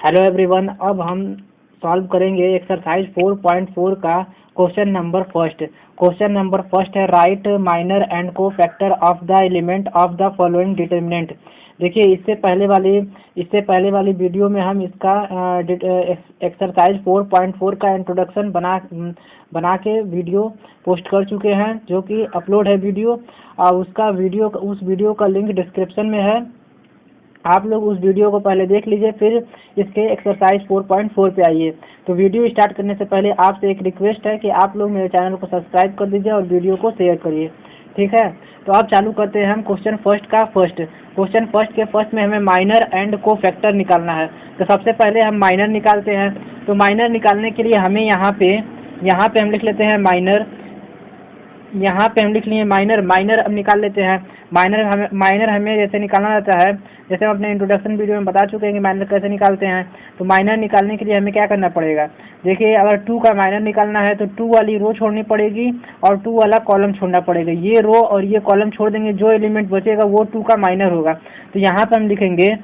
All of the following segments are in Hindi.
हेलो एवरीवन, अब हम सॉल्व करेंगे एक्सरसाइज 4.4 का question number first. Question number first है राइट माइनर एंड को factor of the element of the following determinant. देखिए, इससे पहले वाली वीडियो में हम इसका एक्सरसाइज 4.4 का इंट्रोडक्शन बना के वीडियो पोस्ट कर चुके हैं, जो कि अपलोड है वीडियो। और उस वीडियो का लिंक डिस्क्रिप्शन में है। आप लोग उस वीडियो को पहले देख लीजिए, फिर इसके एक्सरसाइज 4.4 पे आइए। तो वीडियो स्टार्ट करने से पहले आपसे एक रिक्वेस्ट है कि आप लोग मेरे चैनल को सब्सक्राइब कर दीजिए और वीडियो को शेयर करिए, ठीक है। तो अब चालू करते हैं हम क्वेश्चन फर्स्ट का फर्स्ट। क्वेश्चन फर्स्ट के फर्स्ट में हमें माइनर एंड को फैक्टर निकालना है। तो सबसे पहले हम माइनर निकालते हैं। तो माइनर निकालने के लिए हमें यहाँ पे हम लिख लेते हैं माइनर। यहाँ पे हम लिख लिए माइनर अब निकाल लेते हैं। माइनर हमें जैसे निकालना रहता है, जैसे हम अपने इंट्रोडक्शन वीडियो में बता चुके हैं कि माइनर कैसे निकालते हैं। तो माइनर निकालने के लिए हमें क्या करना पड़ेगा, देखिए, अगर 2 का माइनर निकालना है तो 2 वाली रो छोड़नी पड़ेगी और 2 वाला कॉलम छोड़ना पड़ेगा। ये रो और ये कॉलम छोड़ देंगे, जो एलिमेंट बचेगा वो 2 का माइनर होगा। तो यहाँ पर हम लिखेंगे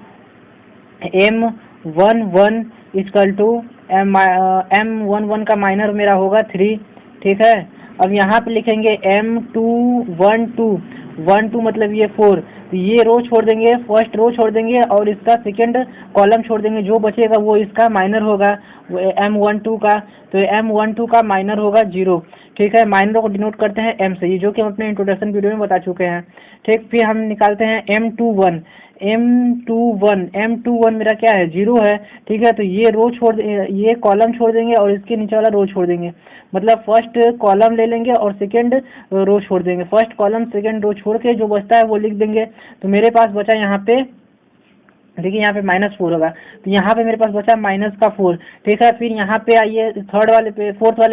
M11 इक्वल टू M11 का माइनर मेरा होगा 3, ठीक है। अब यहाँ पे लिखेंगे M212 मतलब ये 4। तो ये रो छोड़ देंगे, फर्स्ट रो छोड़ देंगे और इसका सेकंड कॉलम छोड़ देंगे, जो बचेगा वो इसका माइनर होगा M12 का। तो M12 का माइनर होगा 0, ठीक है। माइनर को डिनोट करते हैं M से, जो कि हम अपने इंट्रोडक्शन वीडियो में बता चुके हैं, ठीक। फिर हम निकालते हैं M21 मेरा क्या है, 0 है, ठीक है। तो ये कॉलम छोड़ देंगे और इसके नीचे वाला रो छोड़ देंगे, मतलब फर्स्ट कॉलम ले लेंगे और सेकंड रो छोड़ देंगे। फर्स्ट कॉलम सेकंड रो छोड़ के जो बचता है वो लिख देंगे। तो मेरे पास बचा यहाँ पे, देखिए, यहाँ पे -4 होगा। तो यहाँ पे मेरे पास बचा -4, ठीक है। फिर यहाँ पे आइए फोर्थ वाले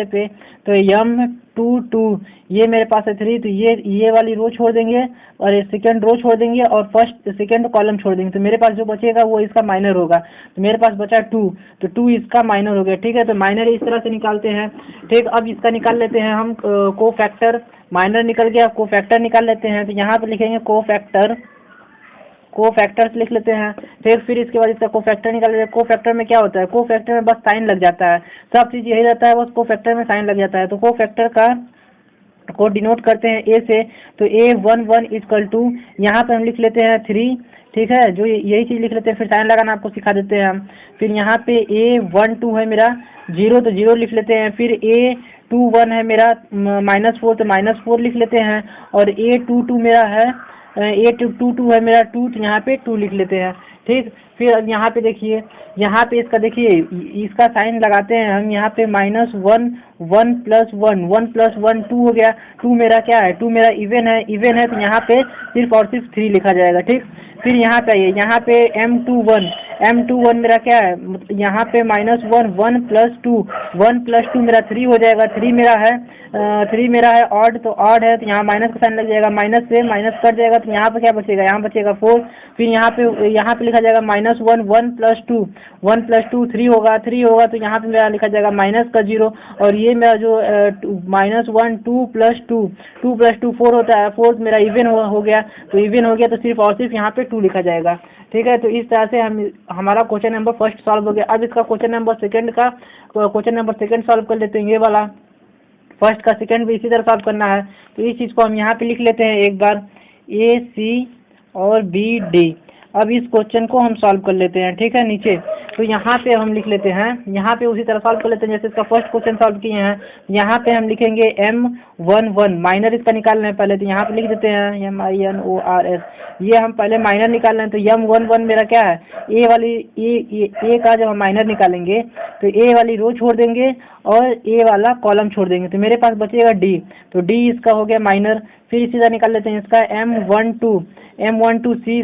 पे। तो M22 ये मेरे पास है 3। तो ये वाली रो छोड़ देंगे और ये सेकंड रो छोड़ देंगे और फर्स्ट सेकंड कॉलम छोड़ देंगे। तो मेरे पास जो बचेगा वो इसका माइनर होगा। तो मेरे पास बचा 2, तो 2 इसका माइनर हो गया, ठीक है। तो माइनर इस तरह से निकालते हैं, ठीक। अब इसका निकाल लेते हैं हम को फैक्टर। माइनर निकल गया, को फैक्टर निकाल लेते हैं। तो यहाँ पे लिखेंगे कोफैक्टर्स लिख लेते हैं, फिर इसके बाद इसका कोफैक्टर निकाल लेते हैं। कोफैक्टर में क्या होता है, कोफैक्टर में बस साइन लग जाता है, सब चीज़ यही रहता है, बस कोफैक्टर में साइन लग जाता है। तो कोफैक्टर को डिनोट करते हैं A से। तो A11 इक्वल टू, यहाँ पे हम लिख लेते हैं 3, ठीक है। जो यही चीज़ लिख लेते हैं, फिर साइन लगाना आपको सिखा देते हैं हम। फिर यहाँ पे A12 है मेरा 0, तो 0 लिख लेते हैं। फिर A21 है मेरा -4, तो -4 लिख लेते हैं। और A22 मेरा है A22 है मेरा 2, तो यहाँ पे 2 लिख लेते हैं, ठीक। फिर अब यहाँ पे देखिए, यहाँ पे इसका साइन लगाते हैं हम। यहाँ पे -1 1 + 1 + 1 2 हो गया। 2 मेरा क्या है, 2 मेरा इवन है, तो यहाँ पे सिर्फ और सिर्फ 3 लिखा जाएगा, ठीक। फिर यहाँ पे आइए, यहाँ पे M21 मेरा क्या है, यहाँ पे -1 1 + 2 1 + 2 मेरा 3 हो जाएगा। 3 मेरा है ऑड, तो ऑड है, तो यहाँ माइनस का साइन लग जाएगा, माइनस से माइनस कट जाएगा। तो यहाँ पे क्या बचेगा, यहाँ बचेगा 4। फिर यहाँ पे लिखा जाएगा -1 1 + 2 1 + 2 3 होगा, तो यहाँ पे मेरा लिखा जाएगा माइनस का 0। और ये मेरा जो -1 2 + 2 4 होता है, 4 मेरा इवन हो गया। तो इवन हो गया, तो सिर्फ और सिर्फ यहाँ पे 2 लिखा जाएगा, ठीक है। तो इस तरह से हमारा क्वेश्चन नंबर फर्स्ट सॉल्व हो गया। अब इसका क्वेश्चन नंबर सेकंड सॉल्व कर लेते हैं। ये वाला फर्स्ट का सेकंड भी इसी तरह सॉल्व करना है। तो इस चीज़ को हम यहाँ पे लिख लेते हैं एक बार, AC और BD। अब इस क्वेश्चन को हम सॉल्व कर लेते हैं, ठीक है, नीचे। तो यहाँ पे हम लिख लेते हैं, यहाँ पे उसी तरह सॉल्व कर लेते हैं जैसे इसका फर्स्ट क्वेश्चन सॉल्व किए हैं। यहाँ पे हम लिखेंगे M11 माइनर इसका निकाल रहे हैं पहले, तो यहाँ पे लिख देते हैं MINORS। ये हम पहले माइनर निकाल रहे हैं। तो M11 मेरा क्या है, ए का जब हम माइनर निकालेंगे तो A वाली रो छोड़ देंगे और A वाला कॉलम छोड़ देंगे। तो मेरे पास बचेगा D, तो D इसका हो गया माइनर। फिर इसी तरह निकाल लेते हैं इसका M12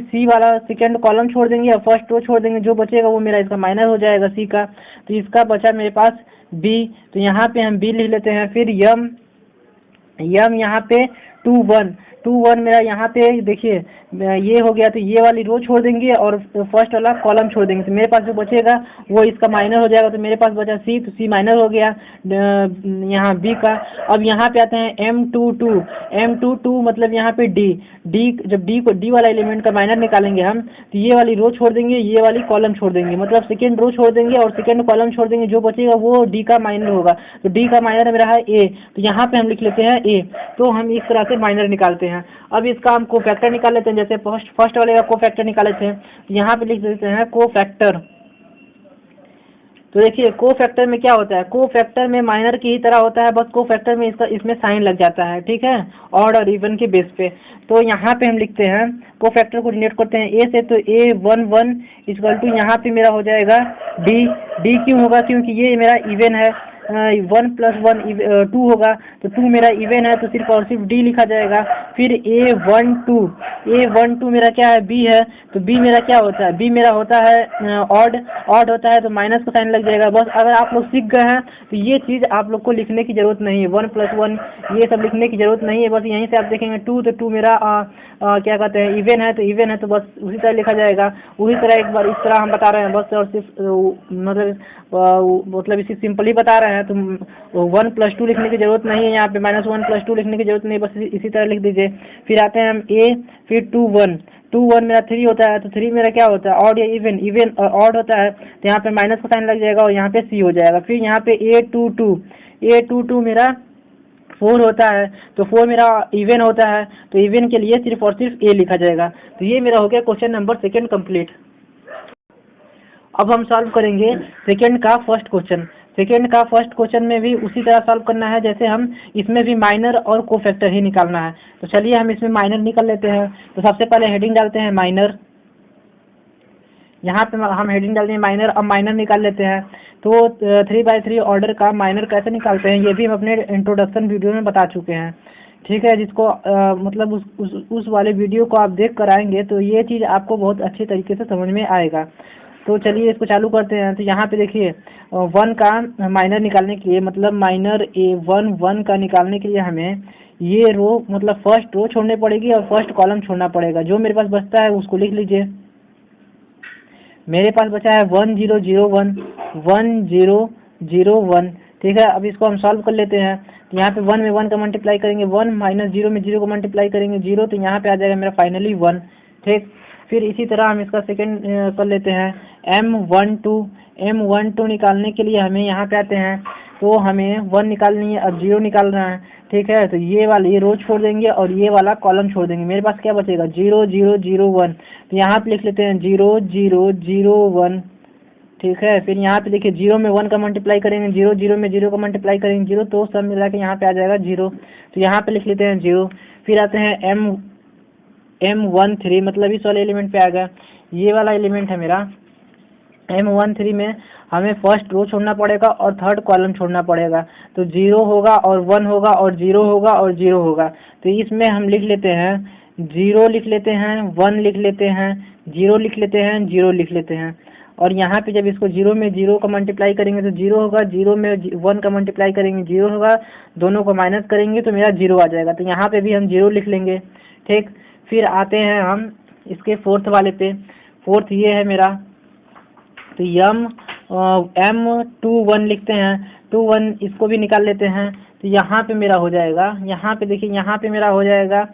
C वाला सेकंड कॉलम छोड़ देंगे और फर्स्ट रो छोड़ देंगे, जो बचेगा वो मेरा इसका माइनर हो जाएगा C का। तो इसका बचा मेरे पास B, तो यहाँ पे हम B लिख लेते हैं। फिर यम यहाँ पे 2 1 मेरा यहाँ पे देखिए ये हो गया, तो ये वाली रो छोड़ देंगे और फर्स्ट वाला कॉलम छोड़ देंगे, तो मेरे पास जो बचेगा वो इसका माइनर हो जाएगा। तो मेरे पास बचा सी, तो सी माइनर हो गया यहाँ बी का। अब यहाँ पे आते हैं M22 मतलब यहाँ पे डी डी जब डी वाला एलिमेंट का माइनर निकालेंगे हम, तो ये वाली रो छोड़ देंगे, ये वाली कॉलम छोड़ देंगे, मतलब सेकेंड रो छोड़ देंगे और सेकेंड कॉलम छोड़ देंगे, जो बचेगा वो डी का माइनर होगा। तो डी का माइनर मेरा है ए, तो यहाँ पे हम लिख लेते हैं ए। तो हम इस तरह से माइनर निकालते हैं। अब इसका हम कोफैक्टर निकाल लेते हैं, जैसे फर्स्ट वाले का कोफैक्टर निकाले थे, यहाँ पे लिख देते हैं कोफैक्टर। तो देखिए कोफैक्टर में क्या होता है, कोफैक्टर में माइनर की ही तरह होता है, बस कोफैक्टर में इसमें साइन लग जाता है, ठीक है, ऑड और इवन के बेस पे। तो यहाँ पे हम लिखते हैं कोफैक्टर को डिनोट करते हैं ए से, तो A11 इक्वल टू यहाँ पे मेरा हो जाएगा डी क्यों होगा, क्योंकि ये मेरा इवन है, 1 + 1 2 होगा, तो 2 मेरा इवन है, तो सिर्फ और सिर्फ डी लिखा जाएगा। फिर A12 मेरा क्या है, बी है, तो बी मेरा क्या होता है, बी मेरा होता है ऑड होता है, तो माइनस का साइन लग जाएगा। बस अगर आप लोग सीख गए हैं तो ये चीज़ आप लोग को लिखने की जरूरत नहीं है, 1 + 1 ये सब लिखने की जरूरत नहीं है। बस यहीं से आप देखेंगे 2, तो 2 मेरा क्या कहते हैं इवन है, तो इवन है, तो बस उसी तरह लिखा जाएगा। उसी तरह एक बार इस तरह हम बता रहे हैं, बस और सिर्फ मतलब इसी सिंपल ही बता रहे हैं, तो 1 + 2 लिखने की जरूरत नहीं है, यहाँ पे -1 + 2 लिखने की जरूरत नहीं, बस इसी तरह लिख दीजिए। फिर आते हैं हम ए, फिर 2 1 मेरा 3 होता है, तो 3 मेरा क्या होता है, ऑड या इवन ऑड होता है, तो यहाँ पे माइनस का साइन लग जाएगा और यहाँ पे सी हो जाएगा। फिर यहाँ पे A22 मेरा 4 होता है, तो 4 मेरा इवन होता है, तो इवन के लिए सिर्फ और सिर्फ ए लिखा जाएगा। तो ये मेरा हो गया क्वेश्चन नंबर 2 कंप्लीट। अब हम सॉल्व करेंगे सेकंड का फर्स्ट क्वेश्चन में भी उसी तरह सॉल्व करना है, जैसे हम इसमें भी माइनर और कोफैक्टर ही निकालना है। तो चलिए हम इसमें माइनर निकाल लेते हैं। तो सबसे पहले हेडिंग डालते हैं माइनर, यहाँ पे हम हेडिंग डालते हैं माइनर। अब माइनर निकाल लेते हैं। तो 3/3 ऑर्डर का माइनर कैसे निकालते हैं ये भी हम अपने इंट्रोडक्शन वीडियो में बता चुके हैं, ठीक है, जिसको मतलब उस वाले वीडियो को आप देख कर आएंगे तो ये चीज़ आपको बहुत अच्छी तरीके से समझ में आएगा। तो चलिए इसको चालू करते हैं। तो यहाँ पे देखिए 1 का माइनर निकालने के लिए, मतलब माइनर A11 का निकालने के लिए हमें ये रो मतलब फर्स्ट रो छोड़नी पड़ेगी और फर्स्ट कॉलम छोड़ना पड़ेगा। जो मेरे पास बचता है उसको लिख लीजिए। मेरे पास बचा है 1 0 0 1 1 0 0 1, ठीक है। अब इसको हम सॉल्व कर लेते हैं। तो यहाँ पे 1 में 1 का मल्टीप्लाई करेंगे 1, -0 में 0 को मल्टीप्लाई करेंगे 0, तो यहाँ पे आ जाएगा मेरा फाइनली 1, ठीक। फिर इसी तरह हम इसका सेकंड कर लेते हैं M12 निकालने के लिए हमें यहाँ पे आते हैं। तो हमें 1 निकालनी है, अब 0 निकालना है, ठीक है। तो ये वाली रो छोड़ देंगे और ये वाला कॉलम छोड़ देंगे। मेरे पास क्या बचेगा 0 0 0 1, तो यहाँ पे लिख लेते हैं 0 0 0 1, ठीक है। फिर यहाँ पे देखिए 0 में 1 का मल्टीप्लाई करेंगे 0, 0 में 0 का मल्टीप्लाई करेंगे 0, तो सब मिला के यहाँ पे आ जाएगा 0, तो यहाँ पे लिख लेते हैं 0। फिर आते हैं M13, मतलब इस वाले एलिमेंट पे आ गया। ये वाला एलिमेंट है मेरा M13 में हमें फर्स्ट रो छोड़ना पड़ेगा और थर्ड कॉलम छोड़ना पड़ेगा। तो 0 होगा और 1 होगा और 0 होगा और 0 होगा। तो इसमें हम लिख लेते हैं 0 लिख लेते हैं, 1 लिख लेते हैं, 0 लिख लेते हैं, 0 लिख लेते हैं। और यहाँ पे जब इसको 0 में 0 का मल्टीप्लाई करेंगे तो 0 होगा, 0 में 1 का मल्टीप्लाई करेंगे 0 होगा, दोनों को माइनस करेंगे तो मेरा 0 आ जाएगा। तो यहाँ पे भी हम 0 लिख लेंगे, ठीक। फिर आते हैं हम इसके फोर्थ वाले पे। फोर्थ ये है मेरा, तो M21 लिखते हैं, 21 इसको भी निकाल लेते हैं। तो यहाँ पे मेरा हो जाएगा, यहाँ पे देखिए यहाँ पे मेरा हो जाएगा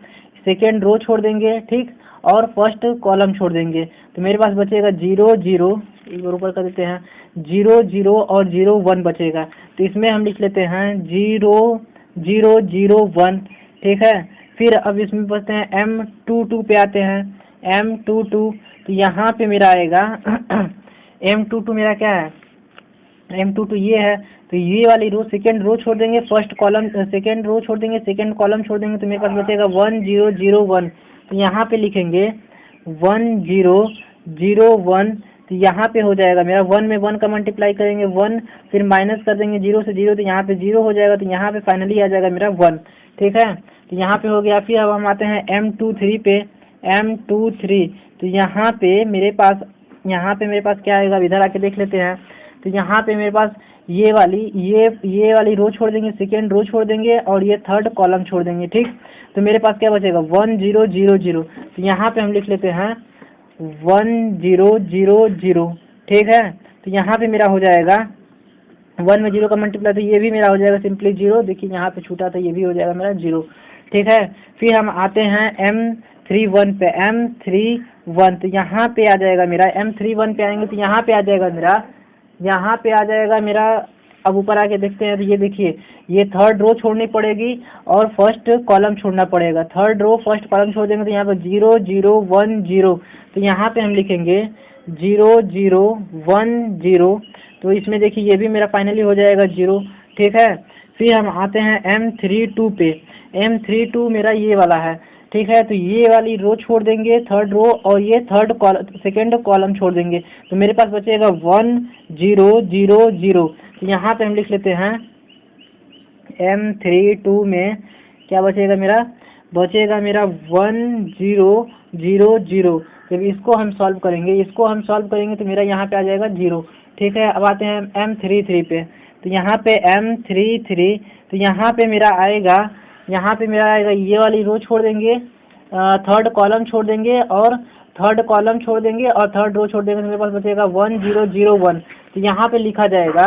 सेकेंड रो छोड़ देंगे, ठीक, और फर्स्ट कॉलम छोड़ देंगे। तो मेरे पास बचेगा 0 0, एक बार ऊपर कर देते हैं, 0 0 और 0 1 बचेगा। तो इसमें हम लिख लेते हैं 0 0 0 1, ठीक है। फिर अब इसमें बचते हैं M22 पे आते हैं, M22, तो यहाँ पे मेरा आएगा M22 मेरा क्या है, M22 ये है। तो ये वाली रो सेकेंड रो छोड़ देंगे, फर्स्ट कॉलम सेकेंड रो छोड़ देंगे, सेकेंड कॉलम छोड़ देंगे, तो मेरे पास बचेगा 1 0 0 1। तो यहाँ पे लिखेंगे 1 0 0 1, तो यहाँ पे हो जाएगा मेरा 1 में 1 का मल्टीप्लाई करेंगे 1, फिर माइनस कर देंगे 0 से 0, तो यहाँ पे 0 हो जाएगा। तो यहाँ पे फाइनली आ जाएगा मेरा 1, ठीक है। तो यहाँ पे हो गया। फिर अब हम आते हैं M23 पे, M23, तो यहाँ पे मेरे पास क्या आएगा, इधर आके देख लेते हैं। तो यहाँ पे मेरे पास ये वाली रो छोड़ देंगे, सेकेंड रो छोड़ देंगे और ये थर्ड कॉलम छोड़ देंगे। ठीक, तो मेरे पास क्या बचेगा 1 0 0 0। तो यहाँ पे हम लिख लेते हैं 1 0 0 0। ठीक है, तो यहाँ पे मेरा हो जाएगा 1 में 0 का मल्टीप्लाई, तो ये भी मेरा हो जाएगा सिंपली 0। देखिए यहाँ पे छूटा था, ये भी हो जाएगा मेरा 0। ठीक है, फिर हम आते हैं M31 पे। M31 तो यहाँ पे आ जाएगा मेरा, M31 पे आएंगे तो यहाँ पे आ जाएगा मेरा, अब ऊपर आके देखते हैं तो ये देखिए, ये थर्ड रो छोड़नी पड़ेगी और फर्स्ट कॉलम छोड़ना पड़ेगा। थर्ड रो फर्स्ट कॉलम छोड़ देंगे तो यहाँ पर 0 0 1 0। तो यहाँ पे हम लिखेंगे 0 0 1 0। तो इसमें देखिए ये भी मेरा फाइनली हो जाएगा 0। ठीक है, फिर हम आते हैं M32 पे। M32 मेरा ये वाला है। ठीक है, तो ये वाली रो छोड़ देंगे थर्ड रो और ये सेकेंड कॉलम छोड़ देंगे। तो मेरे पास बचेगा 1 0 0 0। तो यहाँ पे हम लिख लेते हैं M32 में क्या बचेगा मेरा 1 0 0 0। जब इसको हम सॉल्व करेंगे तो मेरा यहाँ पे आ जाएगा 0। ठीक है, अब आते हैं M33 पे। तो यहाँ पे M33, तो यहाँ पे मेरा आएगा ये वाली रो छोड़ देंगे, थर्ड कॉलम छोड़ देंगे और थर्ड रो छोड़ देंगे। तो मेरे पास बचेगा 1 0 0 1। तो यहाँ पे लिखा जाएगा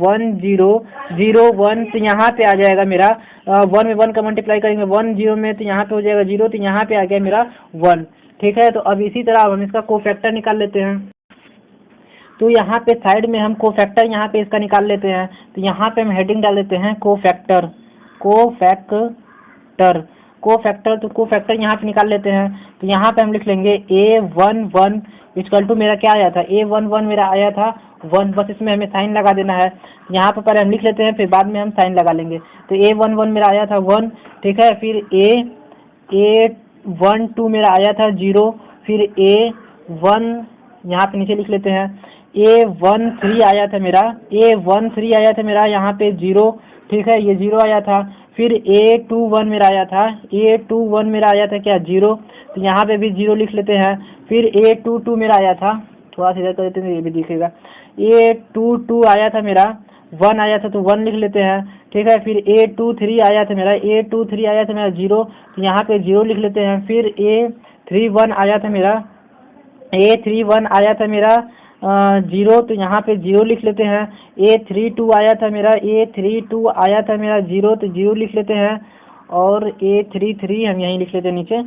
1 0 0 1। तो यहाँ पे आ जाएगा मेरा 1 में 1 का मल्टीप्लाई करेंगे 1 0 में, तो यहाँ पे हो जाएगा 0। तो यहाँ पे आ गया मेरा 1। ठीक है, तो अब इसी तरह हम इसका कोफैक्टर निकाल लेते हैं। तो यहाँ पे साइड में हम कोफैक्टर यहाँ पे इसका निकाल लेते हैं। तो यहाँ पे हम हेडिंग डाल देते हैं कोफैक्टर। तो कोफैक्टर यहाँ पे निकाल लेते हैं। तो यहाँ पे हम लिख लेंगे A11 इक्वल टू मेरा क्या आया था, A11 मेरा आया था 1। बस इसमें हमें साइन लगा देना है। यहाँ पे पहले हम लिख लेते हैं, फिर बाद में हम साइन लगा लेंगे। तो A11 मेरा आया था 1। ठीक है, फिर A12 मेरा आया था 0। फिर A1 यहाँ पे नीचे लिख लेते हैं। A13 आया था मेरा यहाँ पे 0। ठीक है, ये 0 आया था। फिर A21 मेरा आया था, क्या 0। तो यहाँ पे भी 0 लिख लेते हैं। फिर A22 मेरा आया था, थोड़ा सा इधर कर देते हैं, ये भी दिखेगा। A22 आया था मेरा 1 आया था, तो 1 लिख लेते हैं। ठीक है, फिर A23 आया था मेरा 0। तो यहाँ पे 0 लिख लेते हैं। फिर A31 आया था मेरा 0। तो यहाँ पे 0 लिख लेते हैं। A32 आया था मेरा 0। तो 0 लिख लेते हैं। और A33 हम यहीं लिख लेते हैं नीचे।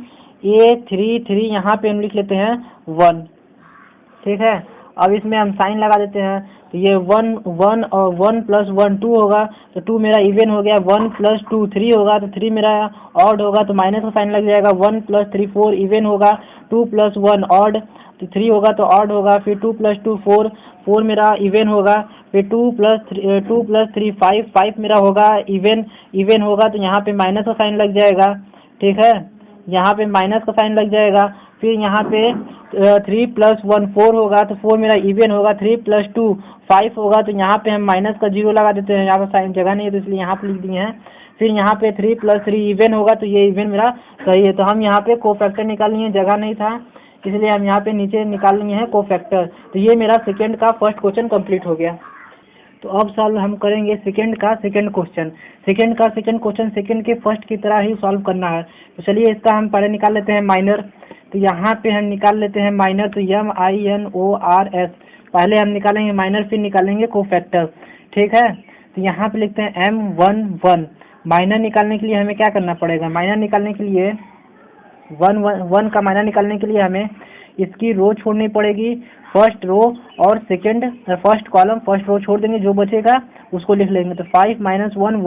A33 यहाँ पे हम लिख लेते हैं 1। ठीक है, अब इसमें हम साइन लगा देते हैं। तो ये 1 और 1 + 1 2 होगा, तो 2 मेरा इवन हो गया। 1 + 2 3 होगा, तो 3 मेरा ऑड होगा, तो माइनस का साइन लग जाएगा। 1 + 3 4 इवन होगा। 2 + 1 ऑड, तो 3 होगा तो ऑड होगा। फिर 2 + 2 4 मेरा इवन होगा। फिर 2 + 3 5 मेरा होगा इवन होगा, तो यहाँ पे माइनस का साइन लग जाएगा। ठीक है, यहाँ पे माइनस का साइन लग जाएगा। फिर यहाँ पे 3 + 1 4 होगा, तो 4 मेरा इवन होगा। 3 + 2 5 होगा, तो यहाँ पे हम माइनस का 0 लगा देते हैं। यहाँ पे साइन जगह नहीं है, तो इसलिए यहाँ पे लिख दिए हैं। फिर यहाँ पे 3 + 3 इवन होगा, तो ये इवन मेरा सही है। तो हम यहाँ पे कोफैक्टर निकाल लिए, जगह नहीं था इसलिए हम यहाँ पे नीचे निकाल लिए हैं कोफैक्टर। तो ये मेरा सेकेंड का फर्स्ट क्वेश्चन कंप्लीट हो गया। तो अब सॉल्व हम करेंगे सेकेंड क्वेश्चन। सेकेंड के फर्स्ट की तरह ही सॉल्व करना है। तो चलिए इसका हम पहले निकाल लेते हैं माइनर। तो यहाँ पे हम निकाल लेते हैं माइनर। तो MINORS पहले हम निकालेंगे माइनर, फिर निकालेंगे कोफैक्टर। ठीक है, तो यहाँ पे लिखते हैं M11। माइनर निकालने के लिए हमें क्या करना पड़ेगा, माइनर निकालने के लिए 1 का माइनर निकालने के लिए हमें इसकी रो छोड़नी पड़ेगी, फर्स्ट रो और फर्स्ट कॉलम फर्स्ट रो छोड़ देंगे, जो बचेगा उसको लिख लेंगे। तो 5 - 1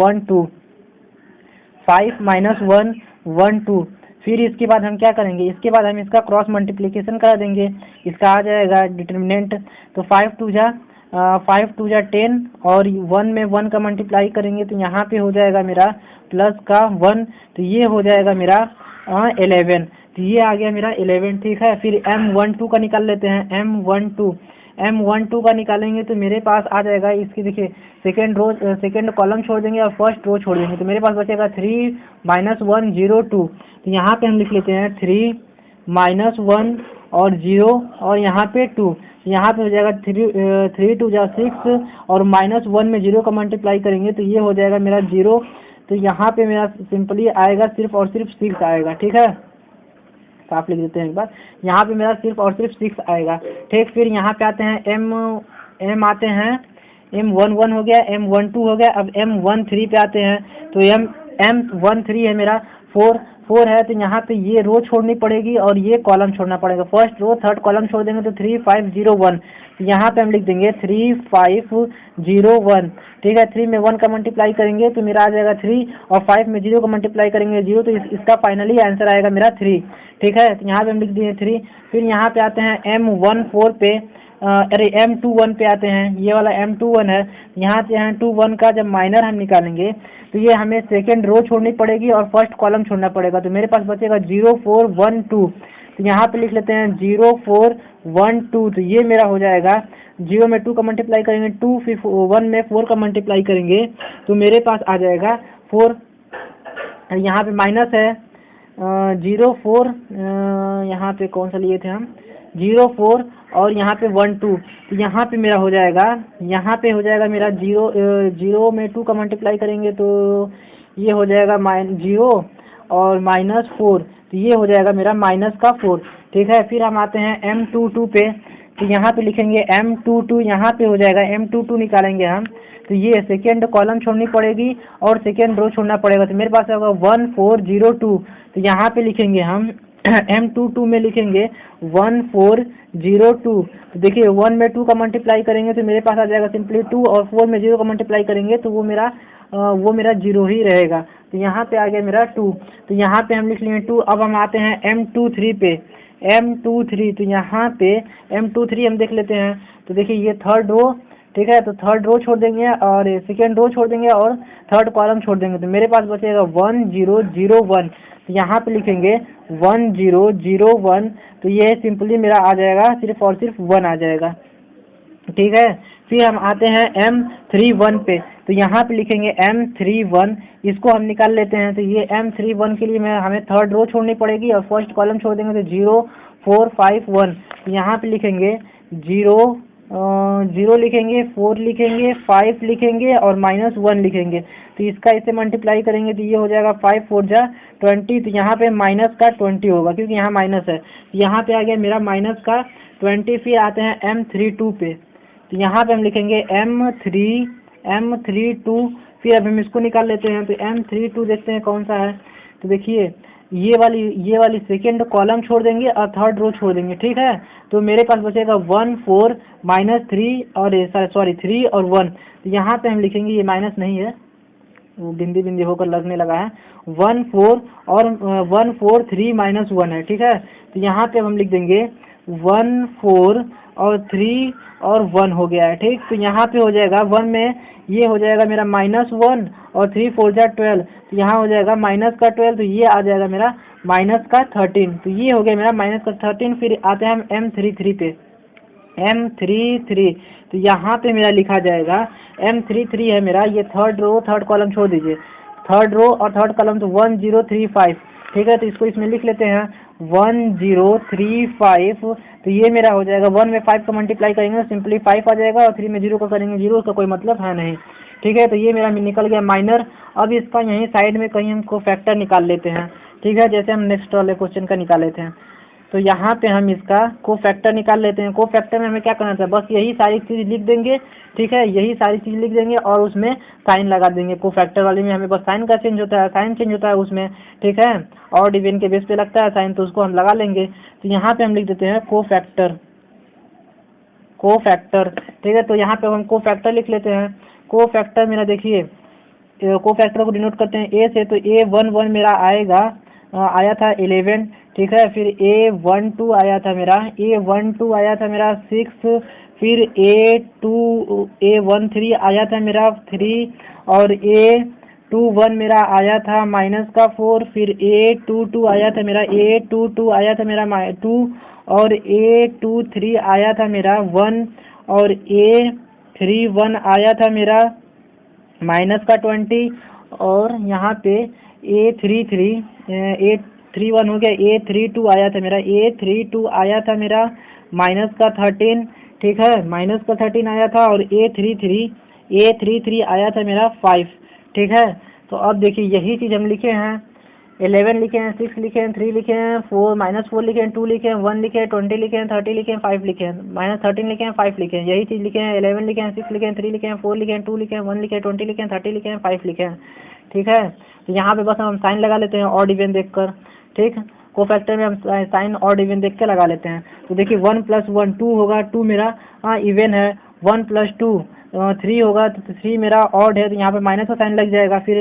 1 2। फिर इसके बाद हम क्या करेंगे, इसके बाद हम इसका क्रॉस मल्टीप्लिकेशन करा देंगे। इसका आ जाएगा डिटर्मिनेंट। तो 5 2 जा 10 और 1 में 1 का मल्टीप्लाई करेंगे, तो यहाँ पे हो जाएगा मेरा प्लस का 1, तो ये हो जाएगा मेरा 11। तो ये आ गया मेरा 11। ठीक है, फिर M12 का निकाल लेते हैं। M12 का निकालेंगे तो मेरे पास आ जाएगा, इसकी देखिए सेकेंड कॉलम छोड़ देंगे और फर्स्ट रो छोड़ देंगे, तो मेरे पास बचेगा 3 - 1 0 2। तो यहाँ पे हम लिख लेते हैं 3 - 1 और 0 और यहाँ पे 2, यहाँ पे हो जाएगा 3 2 जा 6 और -1 में 0 का मल्टीप्लाई करेंगे तो ये हो जाएगा मेरा 0। तो यहाँ पे मेरा सिंपली आएगा सिर्फ और सिर्फ 6 आएगा। ठीक है, साफ लिख देते हैं एक बार, यहाँ पे मेरा सिर्फ और सिर्फ 6 आएगा। ठीक, फिर यहाँ पे आते हैं M आते हैं, M11 हो गया, M12 हो गया। अब M13 पे आते हैं तो M13 है मेरा 4 है, तो यहाँ पे ये रो छोड़नी पड़ेगी और ये कॉलम छोड़ना पड़ेगा। फर्स्ट रो थर्ड कॉलम छोड़ देंगे तो 3 5 0 1, तो यहाँ पे हम लिख देंगे 3 5 0 1। ठीक है, 3 में 1 का मल्टीप्लाई करेंगे तो मेरा आ जाएगा 3 और 5 में 0 का मल्टीप्लाई करेंगे 0, तो इसका फाइनली आंसर आएगा मेरा 3। ठीक है, तो यहाँ पे हम लिख दिए 3। फिर यहाँ पे आते हैं M14 पे, M21 पे आते हैं, ये वाला M21 है। यहाँ से M21 का जब माइनर हम निकालेंगे तो ये हमें सेकेंड रो छोड़नी पड़ेगी और फर्स्ट कॉलम छोड़ना पड़ेगा, तो मेरे पास बचेगा 0 4 1 2। तो यहाँ पे लिख लेते हैं 0 4 1 2, तो ये मेरा हो जाएगा 0 में 2 का मल्टीप्लाई करेंगे 2, फिर 1 में 4 का मल्टीप्लाई करेंगे तो मेरे पास आ जाएगा 4। यहाँ पे माइनस है 0 4, यहाँ पे कौन सा लिए थे हम, 0 4 और यहाँ पे 1 2, तो यहाँ पे मेरा हो जाएगा, यहाँ पे हो जाएगा मेरा 0 में 2 का मल्टीप्लाई करेंगे तो ये हो जाएगा -0 और -4, तो ये हो जाएगा मेरा -4। ठीक है, फिर हम आते हैं M22 पे, तो यहाँ पे लिखेंगे M22, यहाँ पे हो जाएगा M22 निकालेंगे हम तो ये सेकेंड कॉलम छोड़नी पड़ेगी और सेकेंड रो छोड़ना पड़ेगा, तो मेरे पास होगा 1 4 0 2, तो यहाँ पे लिखेंगे हम M22 में लिखेंगे 1 4 0 2। तो देखिए 1 में 2 का मल्टीप्लाई करेंगे तो मेरे पास आ जाएगा सिंपली 2 और 4 में 0 का मल्टीप्लाई करेंगे तो वो मेरा 0 ही रहेगा, तो यहाँ पे आ गया मेरा 2। तो यहाँ पे हम लिख लिए 2। अब हम आते हैं M23 पे, M23, तो यहाँ पे M23 हम देख लेते हैं, तो देखिए ये थर्ड रो। ठीक है, तो थर्ड रो छोड़ देंगे और सेकेंड रो छोड़ देंगे और थर्ड कॉलम छोड़ देंगे, तो मेरे पास बचेगा 1 0 0 1। तो यहाँ पे लिखेंगे 1 0 0 1, तो ये सिंपली मेरा आ जाएगा सिर्फ और सिर्फ 1 आ जाएगा। ठीक है, फिर हम आते हैं M31 पे, तो यहाँ पे लिखेंगे M31, इसको हम निकाल लेते हैं। तो ये M31 के लिए हमें थर्ड रो छोड़नी पड़ेगी और फर्स्ट कॉलम छोड़ देंगे तो 0 4 5 1, तो यहाँ पे लिखेंगे 0 लिखेंगे, 4 लिखेंगे, 5 लिखेंगे और -1 लिखेंगे, तो इसका इससे मल्टीप्लाई करेंगे तो ये हो जाएगा 5 4 जा 20, तो यहाँ पे माइनस का 20 होगा क्योंकि यहाँ माइनस है, यहाँ पे आ गया मेरा माइनस का 20। फिर आते हैं M32 पे, तो यहाँ पे हम लिखेंगे M32, फिर अब हम इसको निकाल लेते हैं। तो M32 देखते हैं कौन सा है, तो देखिए ये वाली सेकेंड कॉलम छोड़ देंगे और थर्ड रो छोड़ देंगे। ठीक है, तो मेरे पास बचेगा 1 4 -3 और 3 और 1, तो यहाँ पे हम लिखेंगे, ये माइनस नहीं है, वो बिंदी बिंदी होकर लगने लगा है, 1 4 और 1 4 3 -1 है। ठीक है, तो यहाँ पे हम लिख देंगे 1 4 और 3 और 1 हो गया है। ठीक, तो यहाँ पे हो जाएगा 1 में ये हो जाएगा मेरा -1 और 3 4 जा 12, तो यहाँ हो जाएगा -12, तो ये आ जाएगा मेरा -13, तो ये हो गया मेरा -13। फिर आते हैं हम M33 पे, M33, तो यहाँ पे मेरा लिखा जाएगा M33 है मेरा, ये थर्ड रो थर्ड कॉलम छोड़ दीजिए, थर्ड रो और थर्ड कॉलम तो 1 0 3 5। ठीक है, तो इसको इसमें लिख लेते हैं 1 0 3 5, तो ये मेरा हो जाएगा 1 में 5 का मल्टीप्लाई करेंगे तो सिंपली 5 आ जाएगा और 3 में 0 का करेंगे 0, उसका कोई मतलब है नहीं। ठीक है, तो ये मेरा निकल गया माइनर। अब इसका यहीं साइड में कहीं हमको फैक्टर निकाल लेते हैं। ठीक है, जैसे हम नेक्स्ट वाले क्वेश्चन का निकाले थे, तो यहाँ पे हम इसका को फैक्टर निकाल लेते हैं। को फैक्टर में हमें क्या करना था, बस यही सारी चीज़ लिख देंगे। ठीक है, यही सारी चीज़ लिख देंगे और उसमें साइन लगा देंगे। को फैक्टर वाले में हमें बस साइन का चेंज होता है, साइन चेंज होता है उसमें। ठीक है, और डिवीजन के बेस पे लगता है साइन, तो उसको हम लगा लेंगे। तो यहाँ पे हम लिख देते हैं को फैक्टर। ठीक है, तो यहाँ पे हम को फैक्टर लिख लेते हैं। को फैक्टर मेरा देखिए, को फैक्टर को डिनोट करते हैं ए से, तो A11 मेरा आया था 11। ठीक है, फिर A12 आया था मेरा 6, फिर A13 आया था मेरा 3 और A21 मेरा आया था -4, फिर A22 आया था मेरा 2 और A23 आया था मेरा 1 और A31 आया था मेरा -20 और यहाँ पे A33 A31 हो गया, A32 आया था मेरा, A32 आया था मेरा माइनस का 13, ठीक है, माइनस का 13 आया था, और A33 आया था मेरा 5, ठीक है। तो अब देखिए यही चीज़ हम लिखे हैं, 11 लिखे हैं, 6 लिखे हैं, 3 लिखे हैं, 4 -4 लिखे हैं, 2 लिखे हैं, 1 लिखे हैं, 20 लिखे हैं, 30 लिखे हैं, 5 लिखे हैं, -13 लिखे हैं, 5 लिखे हैं, यही चीज़ लिखे हैं, 11 लिखे हैं, 6 लिखे हैं, 3 लिखे हैं, 4 लिखे हैं, 2 लिखे हैं, 1 लिखे हैं, 20 लिखे हैं, 30 लिखे हैं, 5 लिखे हैं, ठीक है। तो यहाँ पे बस हम साइन लगा लेते हैं ऑड इवन देखकर, ठीक। कोफैक्टर में हम साइन ऑड इवन देख के लगा लेते हैं। तो देखिए 1 + 1 2 होगा, 2 मेरा इवन है, 1 + 2 3 होगा, तो 3 मेरा ऑड है, तो यहाँ पे माइनस का साइन लग जाएगा। फिर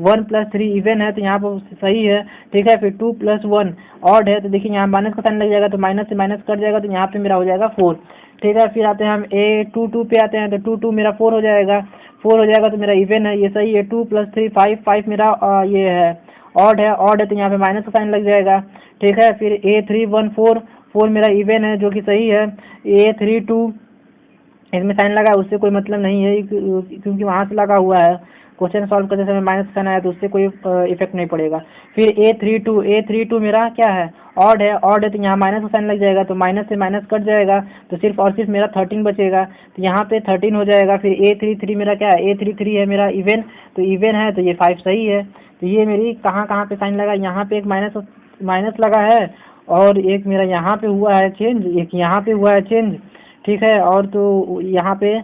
1 + 3 इवन है, तो यहाँ पर सही है, ठीक है। फिर 2 + 1 ऑड है, तो देखिए यहाँ माइनस का साइन लग जाएगा, तो माइनस से माइनस कट जाएगा, तो यहाँ पे मेरा हो जाएगा 4, ठीक है। फिर आते हैं हम A22 पे आते हैं, तो 2 मेरा 4 हो जाएगा, 4 हो जाएगा, तो मेरा इवन है, ये सही है। 2 + 3 5 मेरा ये है ऑड है, तो यहाँ पे माइनस का साइन लग जाएगा, ठीक है। फिर A31 4 मेरा इवन है, जो कि सही है। A32 इसमें साइन लगा, उससे कोई मतलब नहीं है, क्योंकि वहाँ से लगा हुआ है, क्वेश्चन सॉल्व करते समय माइनस साइन आया, तो उससे कोई इफेक्ट नहीं पड़ेगा। फिर A32 मेरा क्या है, ऑड है, तो यहाँ माइनस का साइन लग जाएगा, तो माइनस से माइनस कट जाएगा, तो सिर्फ और सिर्फ मेरा 13 बचेगा, तो यहाँ पे 13 हो जाएगा। फिर A33 मेरा क्या है, A33 है मेरा इवन, तो इवन है, तो ये 5 सही है। तो ये मेरी कहाँ कहाँ पे साइन लगा, यहाँ पे एक माइनस लगा है, और एक मेरा यहाँ पे हुआ है चेंज, एक यहाँ पे हुआ है चेंज, ठीक है। और तो यहाँ पे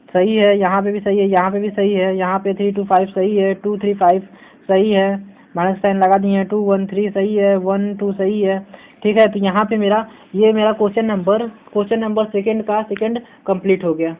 सही है, यहाँ पे भी सही है, यहाँ पे भी सही है, यहाँ पे 3 2 5 सही है, 2 3 5 सही है, माइनस साइन लगा दिए हैं, 2 1 3 सही है, 1 2 सही है, ठीक है। तो यहाँ पे मेरा ये मेरा क्वेश्चन नंबर सेकंड का सेकंड कंप्लीट हो गया।